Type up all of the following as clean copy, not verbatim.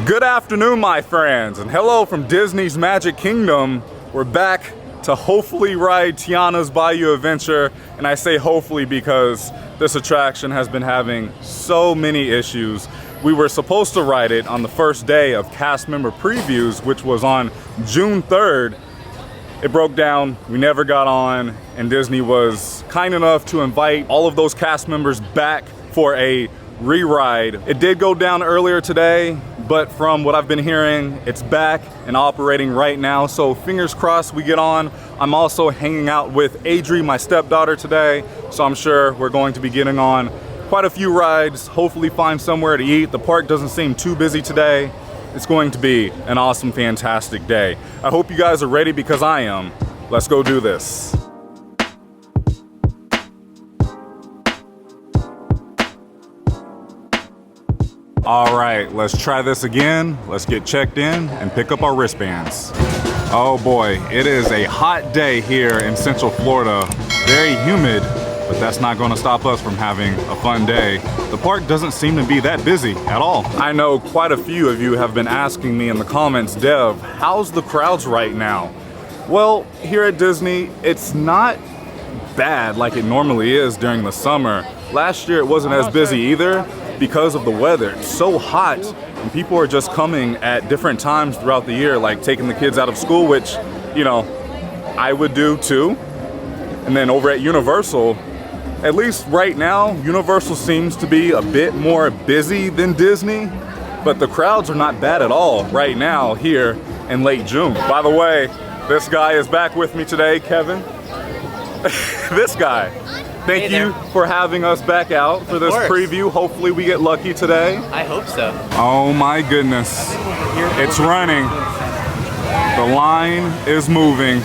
Good afternoon, my friends, and hello from Disney's Magic Kingdom. We're back to hopefully ride Tiana's Bayou adventure, and I say hopefully because this attraction has been having so many issues. We were supposed to ride it on the first day of cast member previews, which was on June 3rd. It broke down, we never got on, and Disney was kind enough to invite all of those cast members back for a re-ride. It did go down earlier today, but from what I've been hearing, it's back and operating right now, so fingers crossed we get on. I'm also hanging out with Adri, my stepdaughter, today, so I'm sure we're going to be getting on quite a few rides, hopefully find somewhere to eat. The park doesn't seem too busy today. It's going to be an awesome, fantastic day. I hope you guys are ready because I am. Let's go do this. All right, let's try this again. Let's get checked in and pick up our wristbands. Oh boy, it is a hot day here in Central Florida. Very humid, but that's not gonna stop us from having a fun day. The park doesn't seem to be that busy at all. I know quite a few of you have been asking me in the comments, Dev, how's the crowds right now? Well, here at Disney, it's not bad like it normally is during the summer. Last year it wasn't as busy either because of the weather. It's so hot and people are just coming at different times throughout the year, like taking the kids out of school, which, you know, I would do too. And then over at Universal, at least right now, Universal seems to be a bit more busy than Disney, but the crowds are not bad at all right now here in late June. By the way, this guy is back with me today, Kevin. This guy. Thank you for having us back out for this preview. Hopefully we get lucky today. I hope so. Oh my goodness. It's running. The line is moving.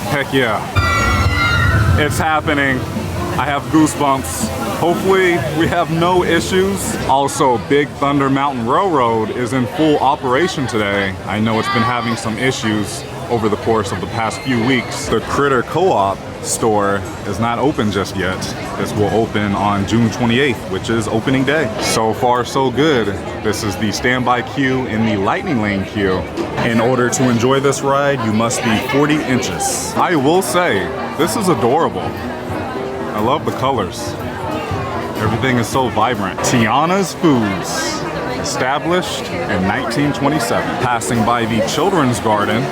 Heck yeah. It's happening. I have goosebumps. Hopefully we have no issues. Also, Big Thunder Mountain Railroad is in full operation today. I know it's been having some issues over the course of the past few weeks. The Critter Co-op store is not open just yet. This will open on June 28th, which is opening day. So far, so good. This is the standby queue in the Lightning Lane queue. In order to enjoy this ride, you must be 40 inches. I will say, this is adorable. I love the colors. Everything is so vibrant. Tiana's Foods, established in 1927. Passing by the Children's Garden.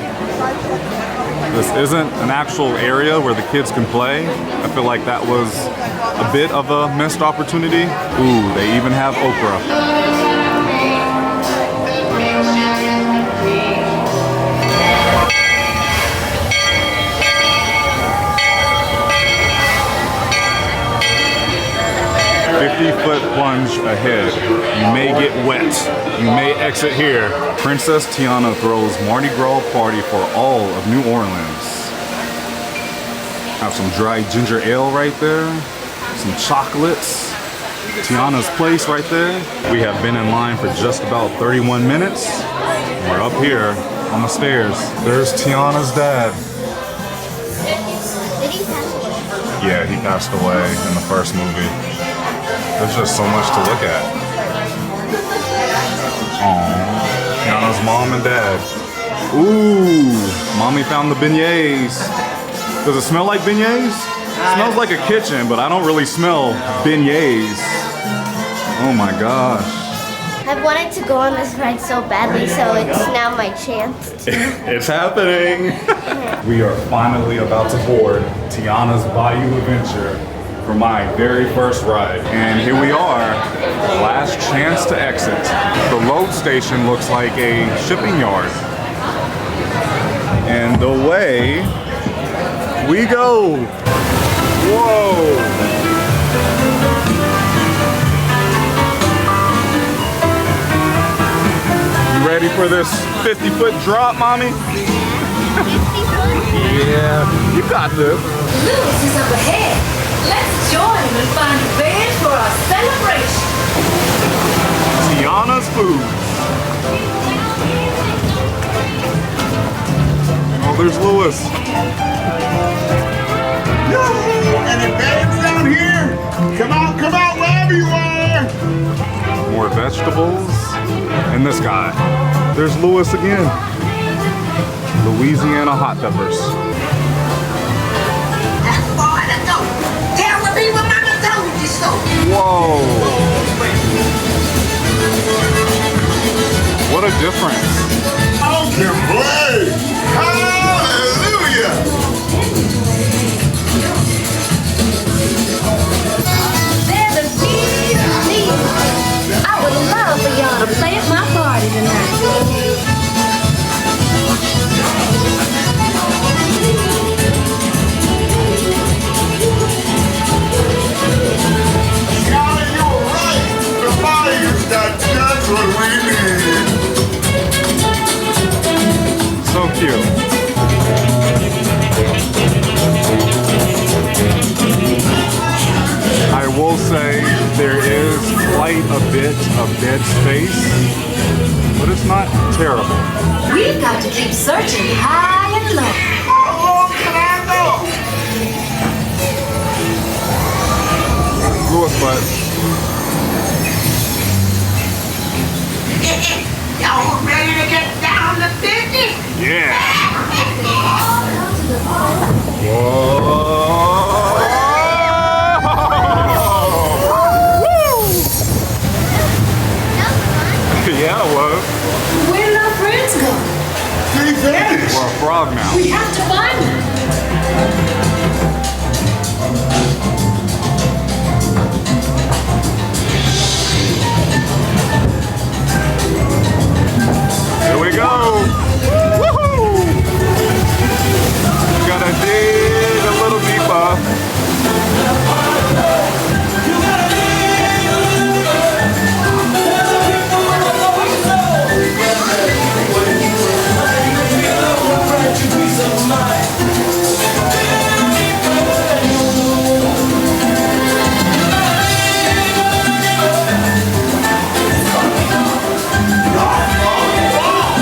This isn't an actual area where the kids can play. I feel like that was a bit of a missed opportunity. Ooh, they even have okra. 50-foot plunge ahead. You may get wet. You may exit here. Princess Tiana throws Mardi Gras party for all of New Orleans. Have some dry ginger ale right there. Some chocolates. Tiana's place right there. We have been in line for just about 31 minutes. We're up here on the stairs. There's Tiana's dad. Did he pass away? Yeah, he passed away in the first movie. There's just so much to look at. Aww. Tiana's mom and dad. Ooh, mommy found the beignets. Does it smell like beignets? It smells like a kitchen, but I don't really smell beignets. Oh my gosh. I've wanted to go on this ride so badly, so it's now my chance. It's happening. We are finally about to board Tiana's Bayou adventure for my very first ride. And here we are, last chance to exit. The load station looks like a shipping yard. And away we go. Whoa. You ready for this 50-foot drop, mommy? 50 foot? Yeah, you got this. Lewis is up ahead. Let's join him and find a bed for our celebration. Tiana's Food. Oh, there's Lewis. And the bed's down here. Come out, wherever you are. More vegetables. and this guy. There's Lewis again. Louisiana hot peppers. Tell the people Mama told you so. Whoa! What a difference. I can play. Hallelujah. There's a need. I would love for y'all to play at my party tonight. Tiana, you were right. The Bayou's got just what we need. So cute. I will say there is quite a bit of dead space, but it's not terrible. We've got to keep searching high and low. How long can I go? Lewis, but Y'all ready to get down to business? yeah. Whoa. Yeah, it was. Where did our friends go? They vanished. We're a frog now. We have to find them. Here we go. Woohoo! Gotta dig a little deeper.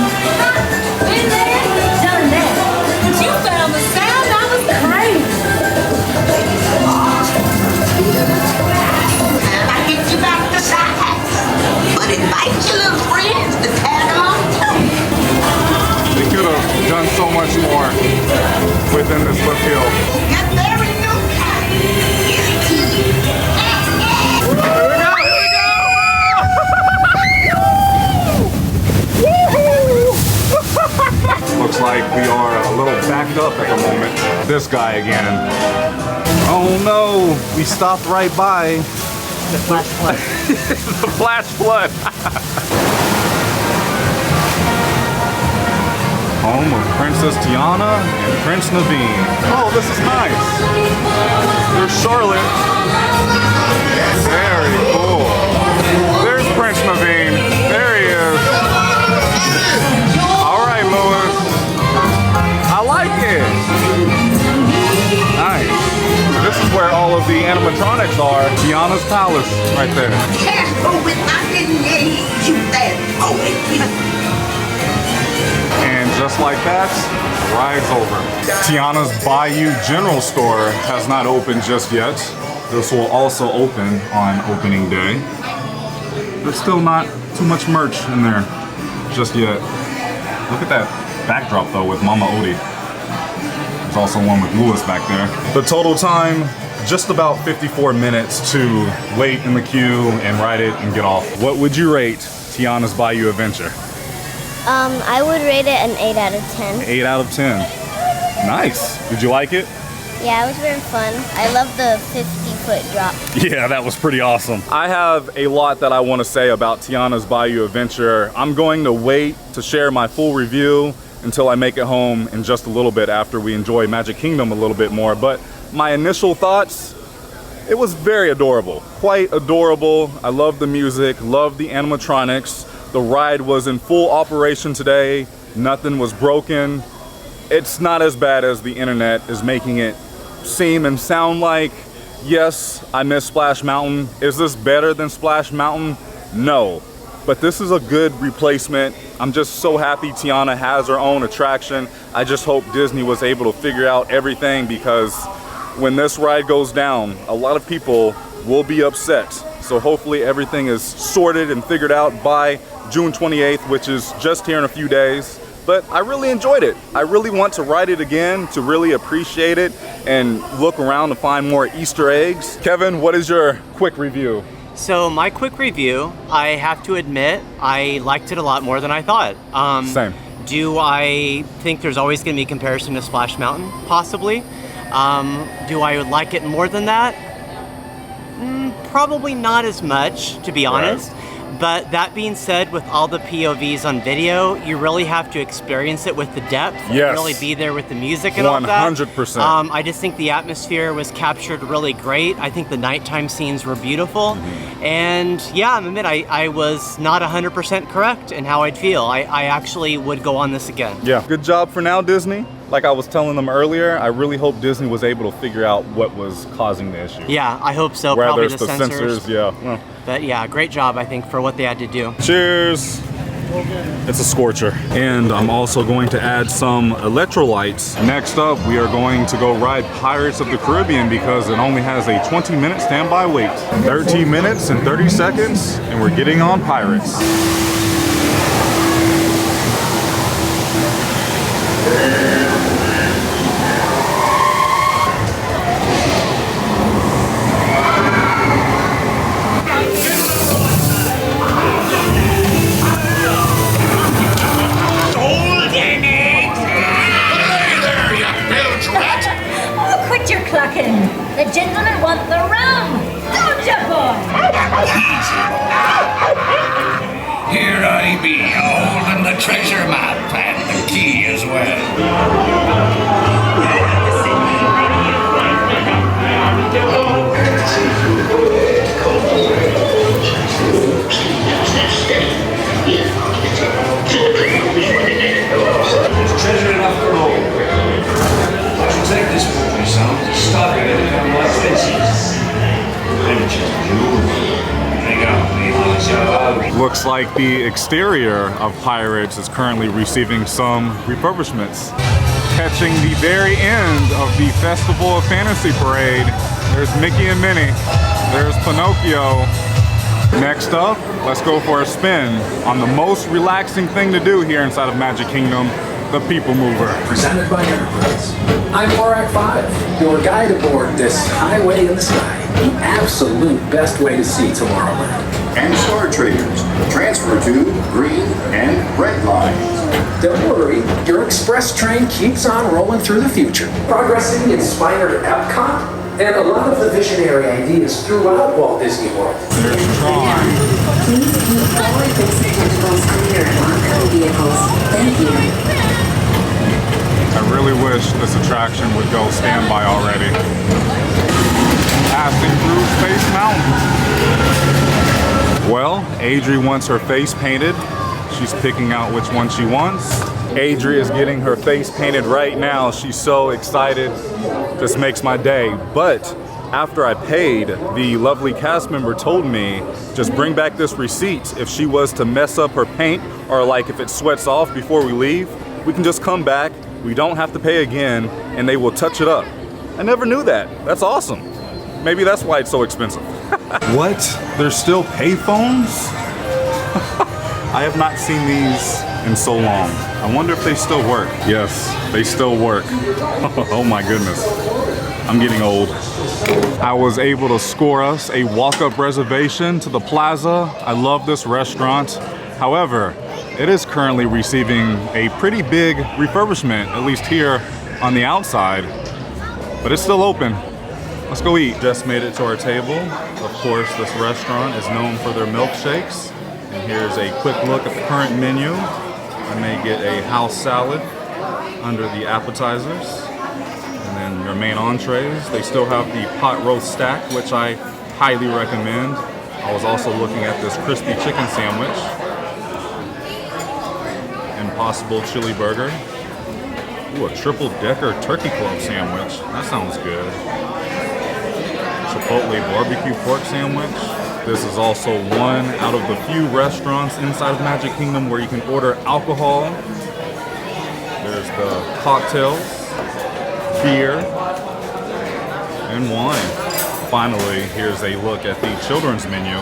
Been there, done that. But you found the sound I was craving. I get you back to side. But invite your little friends to tag along too. They could have done so much more within this lift hill. Get there in no time. Guaranteed. Looks like we are a little backed up at the moment. This guy again. Oh no, we stopped right by The flash flood. the flash flood. Home of Princess Tiana and Prince Naveen. Oh, this is nice. There's Charlotte. Very cool. There's Prince Naveen. There he is. All right, Louis. I like it. Nice. This is where all of the animatronics are. Tiana's palace right there. Careful with my grenades, you bad boy. And just like that, the ride's over. Tiana's Bayou General Store has not opened just yet. This will also open on opening day. There's still not too much merch in there just yet. Look at that backdrop though with Mama Odie. There's also one with Lewis back there. The total time, just about 54 minutes to wait in the queue and ride it and get off. What would you rate Tiana's Bayou Adventure? I would rate it an 8 out of 10. 8 out of 10. Nice. Did you like it? Yeah, it was very fun. I love the 50-foot drop. Yeah, that was pretty awesome. I have a lot that I want to say about Tiana's Bayou Adventure. I'm going to wait to share my full review until I make it home in just a little bit after we enjoy Magic Kingdom a little bit more. But my initial thoughts, it was very adorable. Quite adorable. I love the music, love the animatronics. The ride was in full operation today. Nothing was broken. It's not as bad as the internet is making it seem and sound like. Yes, I miss Splash Mountain. Is this better than Splash Mountain? No, but this is a good replacement. I'm just so happy Tiana has her own attraction. I just hope Disney was able to figure out everything, because when this ride goes down, a lot of people will be upset. So hopefully everything is sorted and figured out by June 28th, which is just here in a few days. But I really enjoyed it. I really want to ride it again to really appreciate it and look around to find more Easter eggs. Kevin, what is your quick review? So my quick review, I have to admit, I liked it a lot more than I thought. Same. Do I think there's always going to be comparison to Splash Mountain? Possibly. Do I like it more than that? Probably not as much, to be honest. But that being said, with all the POVs on video, you really have to experience it with the depth. Yes. Really be there with the music and all that. 100%. I just think the atmosphere was captured really great. I think the nighttime scenes were beautiful. And yeah, I admit I was not 100% correct in how I'd feel. I actually would go on this again. Yeah, good job for now, Disney. Like I was telling them earlier, I really hope Disney was able to figure out what was causing the issue. Yeah, I hope so. Whether Probably it's the sensors. yeah. Well. But yeah, great job, I think, for what they had to do. Cheers. It's a scorcher. And I'm also going to add some electrolytes. Next up, we are going to go ride Pirates of the Caribbean because it only has a 20-minute standby wait. 13 minutes and 30 seconds, and we're getting on Pirates. The gentlemen want the rum, don't you, boy? Here I be, holding the treasure map and the key as well. There's treasure enough for all. I should take this for me, son, to stop it and become more expensive. Looks like the exterior of Pirates is currently receiving some refurbishments. Catching the very end of the Festival of Fantasy Parade, there's Mickey and Minnie, there's Pinocchio. Next up, let's go for a spin on the most relaxing thing to do here inside of Magic Kingdom, the People Mover. Presented by Enterprise. I'm Borak 5, your guide aboard this highway in the sky. The absolute best way to see Tomorrowland. And Star Traders, transfer to green and red lines. Don't worry, your express train keeps on rolling through the future. Progressing inspired Epcot and a lot of the visionary ideas throughout Walt Disney World. There's Tron. Please keep forward-facing tentacles clear on co-vehicles. Thank you. I really wish this attraction would go standby already. Passing through Space Mountain. Well, Adri wants her face painted. She's picking out which one she wants. Adri is getting her face painted right now. She's so excited. This makes my day. But after I paid, the lovely cast member told me, just bring back this receipt. If she was to mess up her paint or like if it sweats off before we leave, we can just come back. We don't have to pay again and they will touch it up. I never knew that. That's awesome. Maybe that's why it's so expensive. What? There's still payphones? I have not seen these in so long. I wonder if they still work. Yes, they still work. Oh my goodness. I'm getting old. I was able to score us a walk-up reservation to the Plaza. I love this restaurant. However, it is currently receiving a pretty big refurbishment, at least here on the outside, but it's still open. Let's go eat. Just made it to our table. Of course, this restaurant is known for their milkshakes. And here's a quick look at the current menu. I may get a house salad under the appetizers. And then your main entrees. They still have the pot roast stack, which I highly recommend. I was also looking at this crispy chicken sandwich. Impossible chili burger. Ooh, a triple decker turkey club sandwich. That sounds good. Chipotle barbecue pork sandwich. This is also one out of the few restaurants inside of Magic Kingdom where you can order alcohol. There's the cocktails, beer, and wine. Finally, here's a look at the children's menu.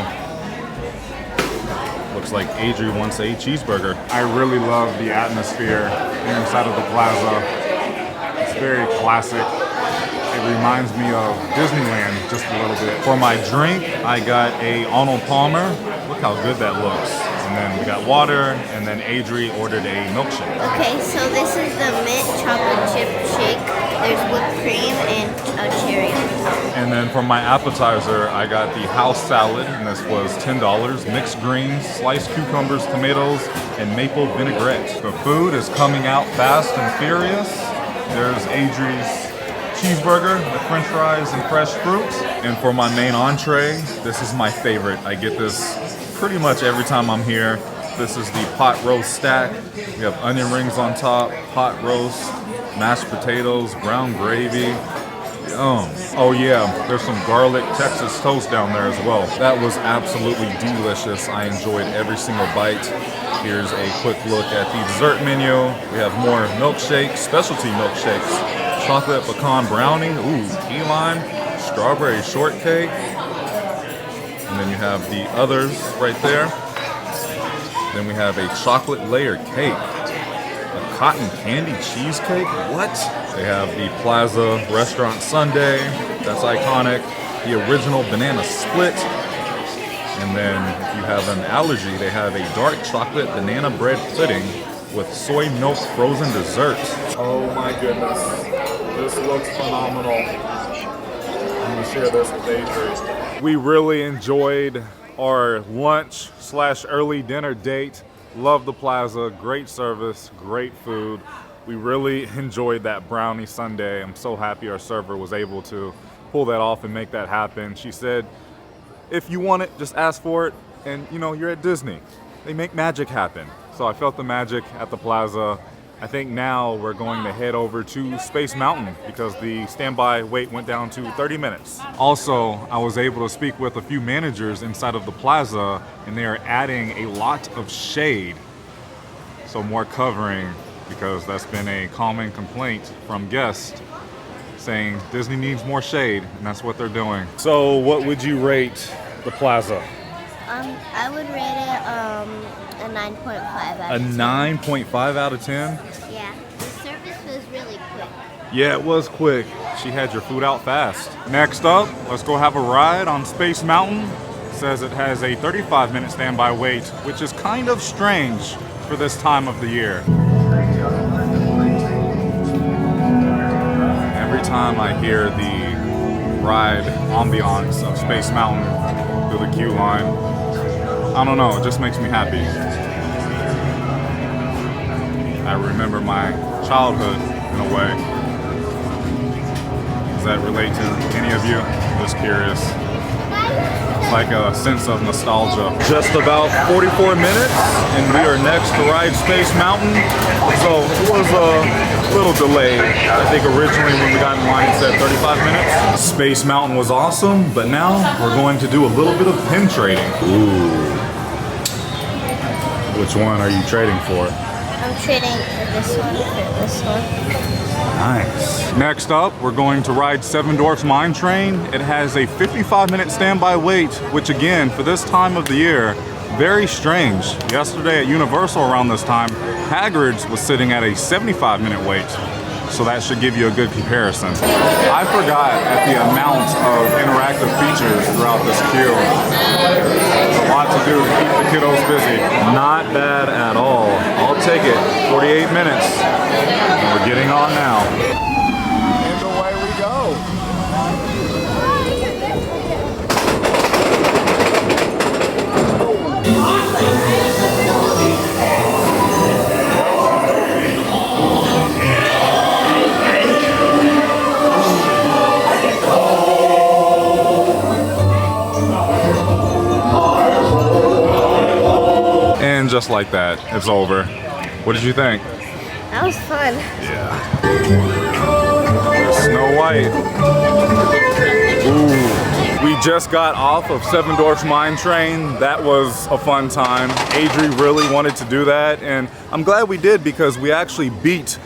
Looks like Adri wants a cheeseburger. I really love the atmosphere inside of the plaza. It's very classic. It reminds me of Disneyland just a little bit. For my drink, I got a Arnold Palmer. Look how good that looks. And then we got water, and then Adri ordered a milkshake. Okay, so this is the mint chocolate chip shake. There's whipped cream and a cherry on top. And then for my appetizer, I got the house salad, and this was $10. Mixed greens, sliced cucumbers, tomatoes, and maple vinaigrette. The food is coming out fast and furious. There's Adri's cheeseburger with french fries and fresh fruit. And for my main entree, this is my favorite. I get this pretty much every time I'm here. This is the pot roast stack. We have onion rings on top, pot roast, mashed potatoes, brown gravy. Yum. Oh yeah, there's some garlic Texas toast down there as well. That was absolutely delicious. I enjoyed every single bite. Here's a quick look at the dessert menu. We have more milkshakes, specialty milkshakes. Chocolate pecan brownie, ooh, key lime, strawberry shortcake. And then you have the others right there. Then we have a chocolate layered cake. A cotton candy cheesecake, what? They have the Plaza restaurant sundae, that's iconic. The original banana split. And then if you have an allergy, they have a dark chocolate banana bread pudding with soy milk frozen dessert. Oh my goodness, this looks phenomenal. I'm gonna share this with Adri. We really enjoyed our lunch/early dinner date. Love the Plaza, great service, great food. We really enjoyed that brownie sundae. I'm so happy our server was able to pull that off and make that happen. She said, if you want it, just ask for it. And you know, you're at Disney. They make magic happen. So I felt the magic at the Plaza. I think now we're going to head over to Space Mountain because the standby wait went down to 30 minutes. Also, I was able to speak with a few managers inside of the Plaza, and they are adding a lot of shade. So more covering, because that's been a common complaint from guests saying Disney needs more shade, and that's what they're doing. So what would you rate the Plaza? I would rate it a 9.5 out of 10. A 9.5 out of 10? Yeah, the service was really quick. Yeah, it was quick. She had your food out fast. Next up, let's go have a ride on Space Mountain. It says it has a 35-minute standby wait, which is kind of strange for this time of the year. Every time I hear the ride ambiance of Space Mountain through the queue line, I don't know, it just makes me happy. I remember my childhood in a way. Does that relate to any of you? Just curious. It's like a sense of nostalgia. Just about 44 minutes and we are next to ride Space Mountain. So it was a little delayed. I think originally when we got in line it said 35 minutes. Space Mountain was awesome, but now we're going to do a little bit of pin trading. Ooh. Which one are you trading for? I'm trading this one for this one. Nice. Next up, we're going to ride Seven Dwarfs Mine Train. It has a 55-minute standby wait, which again, for this time of the year, very strange. Yesterday at Universal around this time, Hagrid's was sitting at a 75-minute wait. So that should give you a good comparison. I forgot at the amount of interactive features throughout this queue. There's a lot to do to keep the kiddos busy. Not bad at all. I'll take it. 48 minutes. And we're getting on now. And away we go. And just like that, it's over. What did you think? That was fun. Yeah. There's Snow White. Ooh. We just got off of Seven Dwarfs Mine Train. That was a fun time. Adri really wanted to do that, and I'm glad we did because we actually beat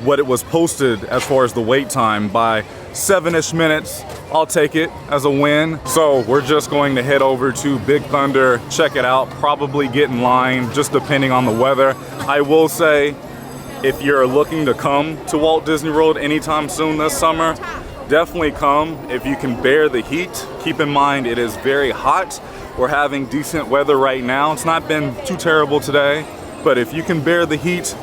what it was posted as far as the wait time by 7-ish minutes. I'll take it as a win. So we're just going to head over to Big Thunder, check it out, probably get in line, just depending on the weather. I will say, if you're looking to come to Walt Disney World anytime soon this summer, definitely come if you can bear the heat. Keep in mind it is very hot. We're having decent weather right now. It's not been too terrible today, but if you can bear the heat,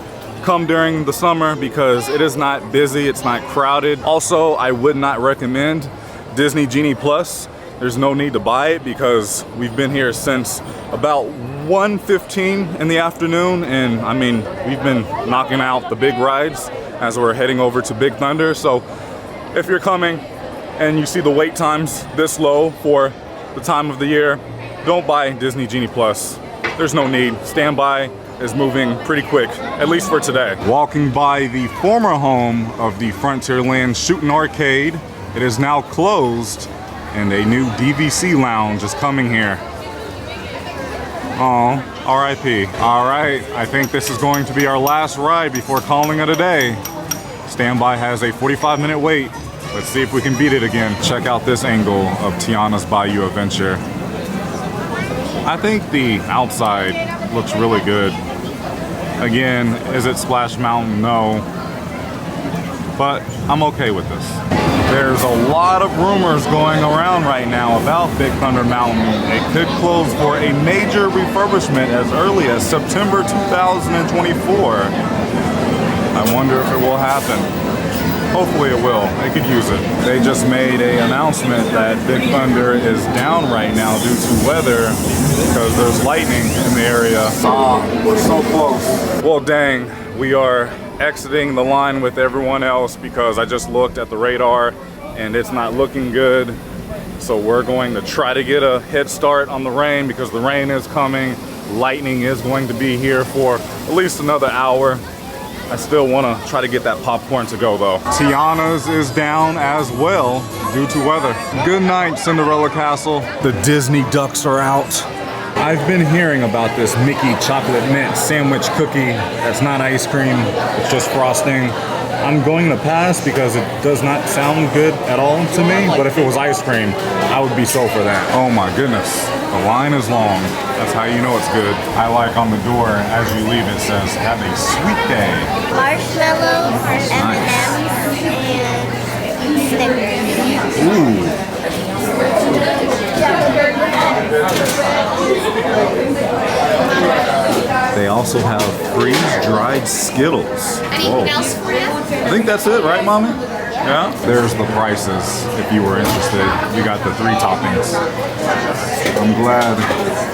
come during the summer because it is not busy, it's not crowded. Also, I would not recommend Disney Genie Plus. There's no need to buy it because we've been here since about 1:15 in the afternoon, and I mean, we've been knocking out the big rides as we're heading over to Big Thunder. So if you're coming and you see the wait times this low for the time of the year, don't buy Disney Genie Plus. There's no need. Standby is moving pretty quick, at least for today. Walking by the former home of the Frontierland Shooting Arcade. It is now closed and a new DVC lounge is coming here. Oh, RIP. All right, I think this is going to be our last ride before calling it a day. Standby has a 45-minute wait. Let's see if we can beat it again. Check out this angle of Tiana's Bayou Adventure. I think the outside looks really good. Again, is it Splash Mountain? No. But I'm okay with this. There's a lot of rumors going around right now about Big Thunder Mountain. It could close for a major refurbishment as early as September 2024. I wonder if it will happen. Hopefully it will. They could use it. They just made an announcement that Big Thunder is down right now due to weather because there's lightning in the area. We're so close. Well, dang, we are exiting the line with everyone else because I just looked at the radar and it's not looking good. So we're going to try to get a head start on the rain because the rain is coming. Lightning is going to be here for at least another hour. I still want to try to get that popcorn to go though. Tiana's is down as well due to weather. Good night, Cinderella Castle. The Disney ducks are out. I've been hearing about this Mickey chocolate mint sandwich cookie that's not ice cream, it's just frosting. I'm going to pass because it does not sound good at all to me, but if it was ice cream, I would be so for that. Oh my goodness, the line is long. That's how you know it's good. I like on the door, as you leave, it says, have a sweet day. Marshmallows, M&Ms, and Snickers. Ooh. They also have freeze-dried Skittles. Anything else for you? I think that's it, right, Mommy? Yeah. There's the prices if you were interested. We got the 3 toppings. I'm glad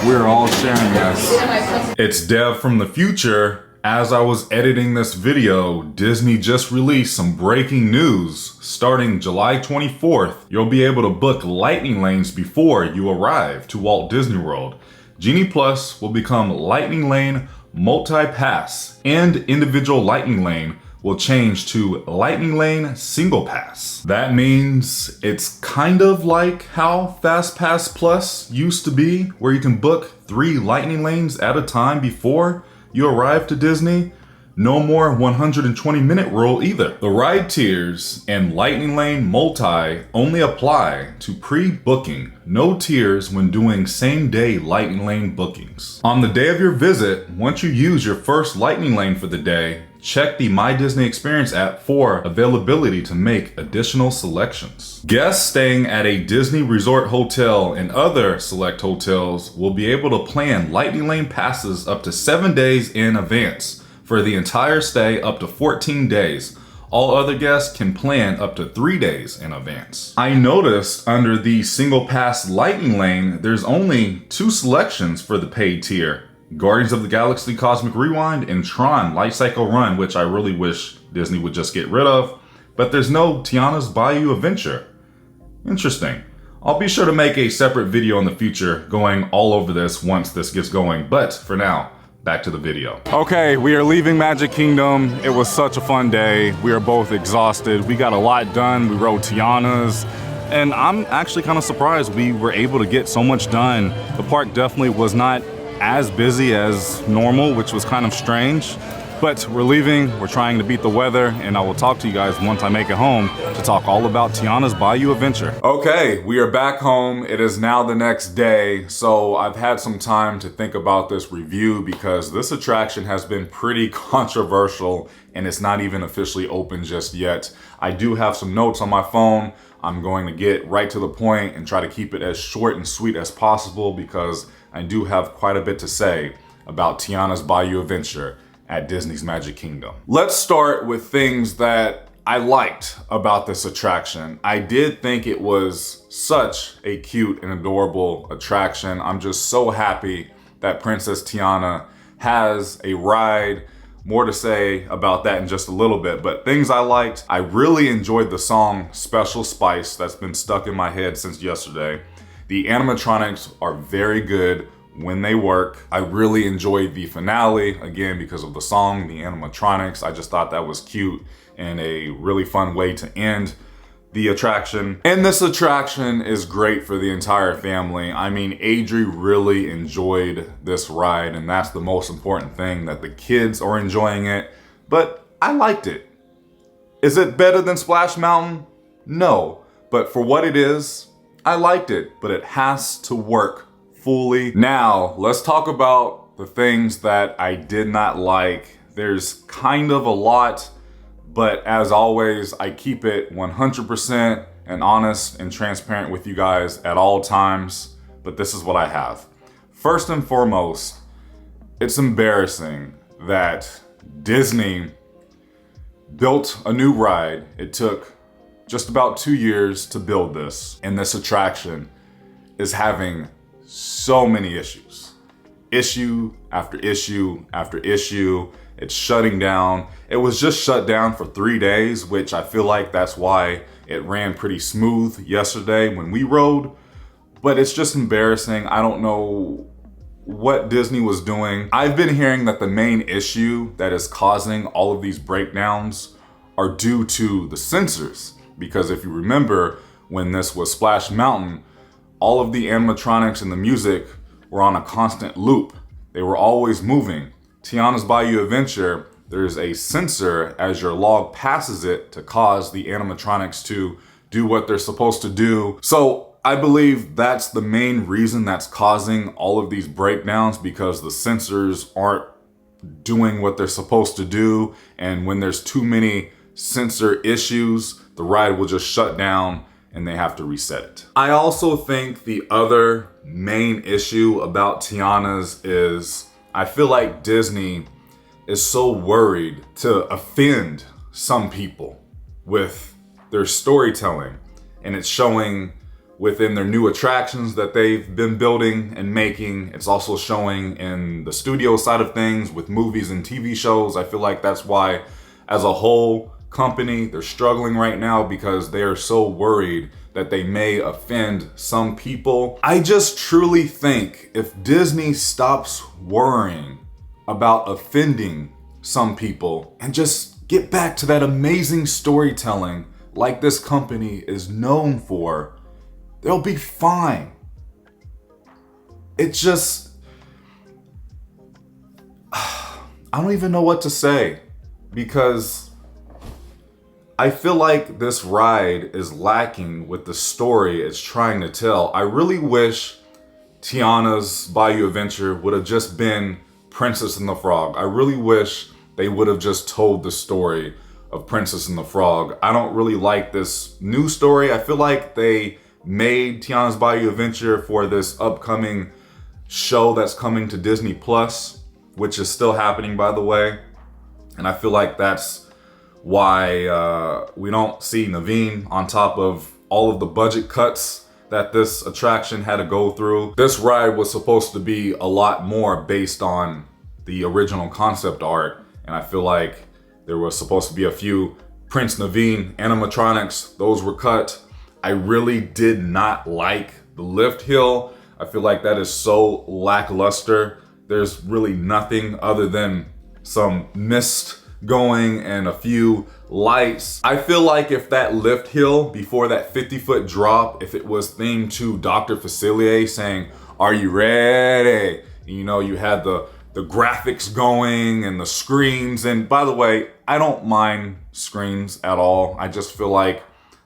we're all sharing this. It's Dev from the future. As I was editing this video, Disney just released some breaking news. Starting July 24th, you'll be able to book lightning lanes before you arrive to Walt Disney World. Genie Plus will become Lightning Lane Multi-Pass, and individual Lightning Lane will change to Lightning Lane Single Pass. That means it's kind of like how Fast Pass Plus used to be, where you can book 3 Lightning Lanes at a time before you arrive to Disney. No more 120-minute rule either. The ride tiers and Lightning Lane Multi only apply to pre-booking. No tiers when doing same-day Lightning Lane bookings. On the day of your visit, once you use your first Lightning Lane for the day, check the My Disney Experience app for availability to make additional selections. Guests staying at a Disney Resort hotel and other select hotels will be able to plan Lightning Lane passes up to 7 days in advance. For the entire stay, up to 14 days. All other guests can plan up to 3 days in advance. I noticed under the Single Pass Lightning Lane, there's only 2 selections for the paid tier. Guardians of the Galaxy Cosmic Rewind and Tron Light Cycle Run, which I really wish Disney would just get rid of. But there's no Tiana's Bayou Adventure. Interesting. I'll be sure to make a separate video in the future going all over this once this gets going. But for now, back to the video. Okay, we are leaving Magic Kingdom. It was such a fun day. We are both exhausted. We got a lot done. We rode Tiana's. And I'm actually kind of surprised we were able to get so much done. The park definitely was not as busy as normal, which was kind of strange. But we're leaving, we're trying to beat the weather, and I will talk to you guys once I make it home to talk all about Tiana's Bayou adventure. Okay, we are back home. It is now the next day, so I've had some time to think about this review because this attraction has been pretty controversial and it's not even officially open just yet. I do have some notes on my phone. I'm going to get right to the point and try to keep it as short and sweet as possible because I do have quite a bit to say about Tiana's Bayou adventure at Disney's Magic Kingdom. Let's start with things that I liked about this attraction. I did think it was such a cute and adorable attraction. I'm just so happy that Princess Tiana has a ride. More to say about that in just a little bit, but things I liked, I really enjoyed the song Special Spice that's been stuck in my head since yesterday. The animatronics are very good when they work. I really enjoyed the finale, again, because of the song, the animatronics. I just thought that was cute and a really fun way to end the attraction. And this attraction is great for the entire family. I mean, Adri really enjoyed this ride, and that's the most important thing, that the kids are enjoying it, but I liked it. Is it better than Splash Mountain? No, but for what it is, I liked it, but it has to work fully. Now, let's talk about the things that I did not like. There's kind of a lot, but as always, I keep it 100% and honest and transparent with you guys at all times, but this is what I have. First and foremost, it's embarrassing that Disney built a new ride. It took just about 2 years to build this, and this attraction is having so many issues. Issue after issue after issue. It's shutting down. It was just shut down for 3 days, which I feel like that's why it ran pretty smooth yesterday when we rode. But it's just embarrassing. I don't know what Disney was doing. I've been hearing that the main issue that is causing all of these breakdowns are due to the sensors. Because if you remember, when this was Splash Mountain, all of the animatronics and the music were on a constant loop. They were always moving. Tiana's Bayou Adventure, there's a sensor as your log passes it to cause the animatronics to do what they're supposed to do. So I believe that's the main reason that's causing all of these breakdowns, because the sensors aren't doing what they're supposed to do. And when there's too many sensor issues, the ride will just shut down and they have to reset it. I also think the other main issue about Tiana's is I feel like Disney is so worried to offend some people with their storytelling, and it's showing within their new attractions that they've been building and making. It's also showing in the studio side of things with movies and TV shows. I feel like that's why, as a whole company, they're struggling right now, because they are so worried that they may offend some people. I just truly think if Disney stops worrying about offending some people and just get back to that amazing storytelling like this company is known for, they'll be fine. It's just, I don't even know what to say, because I feel like this ride is lacking with the story it's trying to tell. I really wish Tiana's Bayou Adventure would have just been Princess and the Frog. I really wish they would have just told the story of Princess and the Frog. I don't really like this new story. I feel like they made Tiana's Bayou Adventure for this upcoming show that's coming to Disney Plus, which is still happening, by the way. And I feel like that's why we don't see Naveen on top of all of the budget cuts that this attraction had to go through. This ride was supposed to be a lot more based on the original concept art, and I feel like there was supposed to be a few Prince Naveen animatronics. Those were cut. I really did not like the lift hill. I feel like that is so lackluster. There's really nothing other than some mist going and a few lights. I feel like if that lift hill before that 50-foot drop, if it was themed to Dr. Facilier saying, "Are you ready?" And, you know, you had the the graphics going and the screens. And by the way, I don't mind screens at all. I just feel like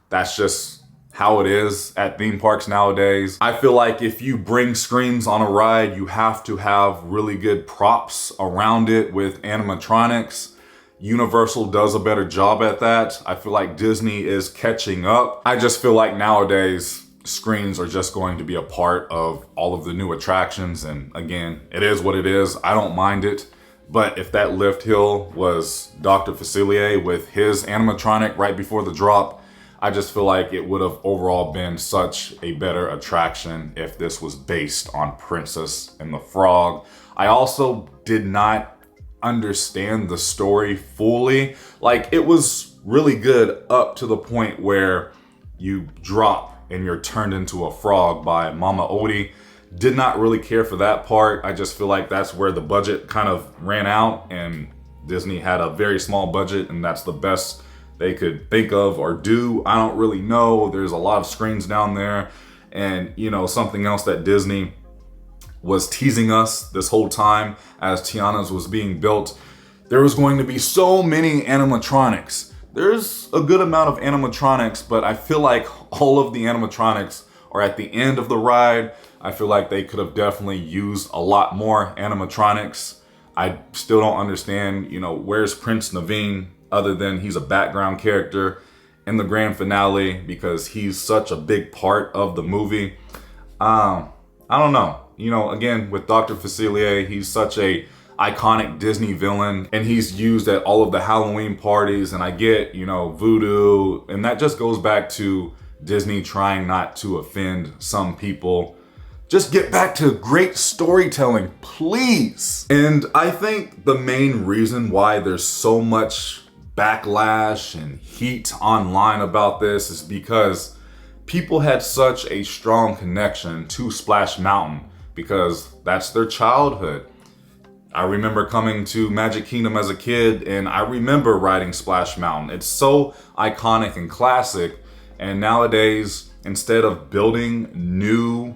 that's just how it is at theme parks nowadays. I feel like if you bring screens on a ride, you have to have really good props around it with animatronics. Universal does a better job at that. I feel like Disney is catching up. I just feel like nowadays screens are just going to be a part of all of the new attractions. And again, it is what it is. I don't mind it. But if that lift hill was Dr. Facilier with his animatronic right before the drop, I just feel like it would have overall been such a better attraction if this was based on Princess and the Frog. I also did not understand the story fully. Like, it was really good up to the point where you drop and you're turned into a frog by Mama Odie. Did not really care for that part. I just feel like that's where the budget kind of ran out, and Disney had a very small budget, and that's the best they could think of or do. I don't really know. There's a lot of screens down there. And you know, something else that Disney was teasing us this whole time as Tiana's was being built, there was going to be so many animatronics. There's a good amount of animatronics, but I feel like all of the animatronics are at the end of the ride. I feel like they could have definitely used a lot more animatronics. I still don't understand, you know, where's Prince Naveen other than he's a background character in the grand finale because he's such a big part of the movie. I don't know. You know, again, with Dr. Facilier, he's such a iconic Disney villain, and he's used at all of the Halloween parties, and I get, you know, voodoo, and that just goes back to Disney trying not to offend some people. Just get back to great storytelling, please. And I think the main reason why there's so much backlash and heat online about this is because people had such a strong connection to Splash Mountain because that's their childhood. I remember coming to Magic Kingdom as a kid, and I remember riding Splash Mountain. It's so iconic and classic, and nowadays, instead of building new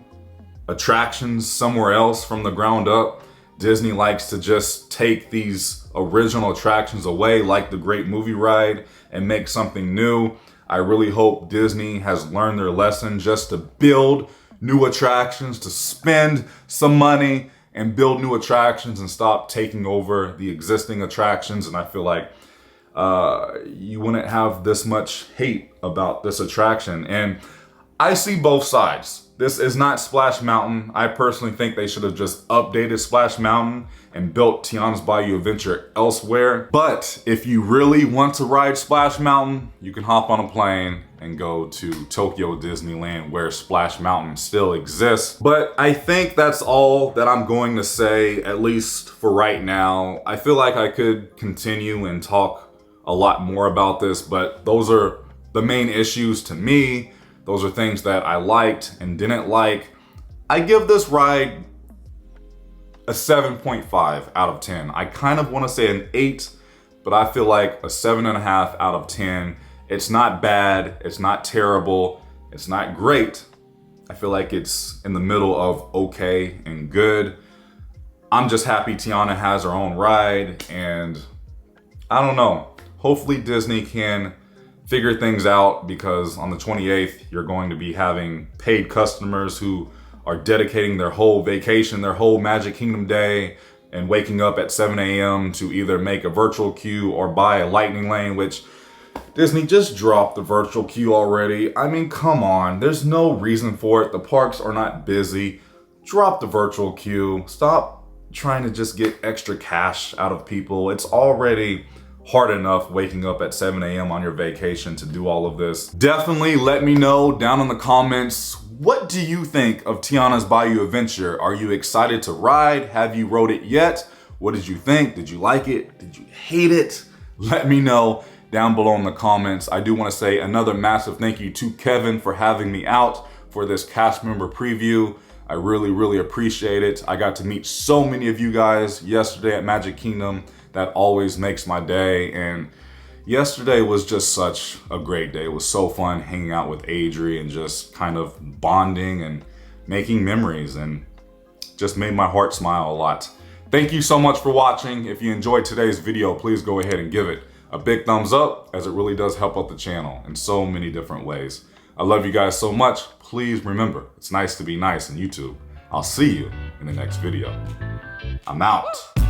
attractions somewhere else from the ground up, Disney likes to just take these original attractions away, like the Great Movie Ride, and make something new. I really hope Disney has learned their lesson just to build new attractions, to spend some money and build new attractions and stop taking over the existing attractions. And I feel like you wouldn't have this much hate about this attraction. And I see both sides. This is not Splash Mountain. I personally think they should have just updated Splash Mountain and built Tiana's Bayou Adventure elsewhere. But if you really want to ride Splash Mountain, you can hop on a plane and go to Tokyo Disneyland where Splash Mountain still exists. But I think that's all that I'm going to say, at least for right now. I feel like I could continue and talk a lot more about this, but those are the main issues to me. Those are things that I liked and didn't like. I give this ride a 7.5 out of 10. I kind of want to say an 8, but I feel like a 7.5 out of 10. It's not bad, it's not terrible, it's not great. I feel like it's in the middle of okay and good. I'm just happy Tiana has her own ride, and I don't know. Hopefully Disney can figure things out, because on the 28th, you're going to be having paid customers who are dedicating their whole vacation, their whole Magic Kingdom day, and waking up at 7 a.m. to either make a virtual queue or buy a lightning lane, which Disney just dropped the virtual queue already. I mean, come on, there's no reason for it. The parks are not busy. Drop the virtual queue. Stop trying to just get extra cash out of people. It's already hard enough waking up at 7 a.m. on your vacation to do all of this. Definitely let me know down in the comments, what do you think of Tiana's Bayou Adventure? Are you excited to ride? Have you rode it yet? What did you think? Did you like it? Did you hate it? Let me know down below in the comments. I do want to say another massive thank you to Kevin for having me out for this cast member preview. I really, really appreciate it. I got to meet so many of you guys yesterday at Magic Kingdom. That always makes my day, and yesterday was just such a great day. It was so fun hanging out with Adri and just kind of bonding and making memories, and just made my heart smile a lot. Thank you so much for watching. If you enjoyed today's video, please go ahead and give it a big thumbs up, as it really does help out the channel in so many different ways. I love you guys so much. Please remember, it's nice to be nice on YouTube. I'll see you in the next video. I'm out.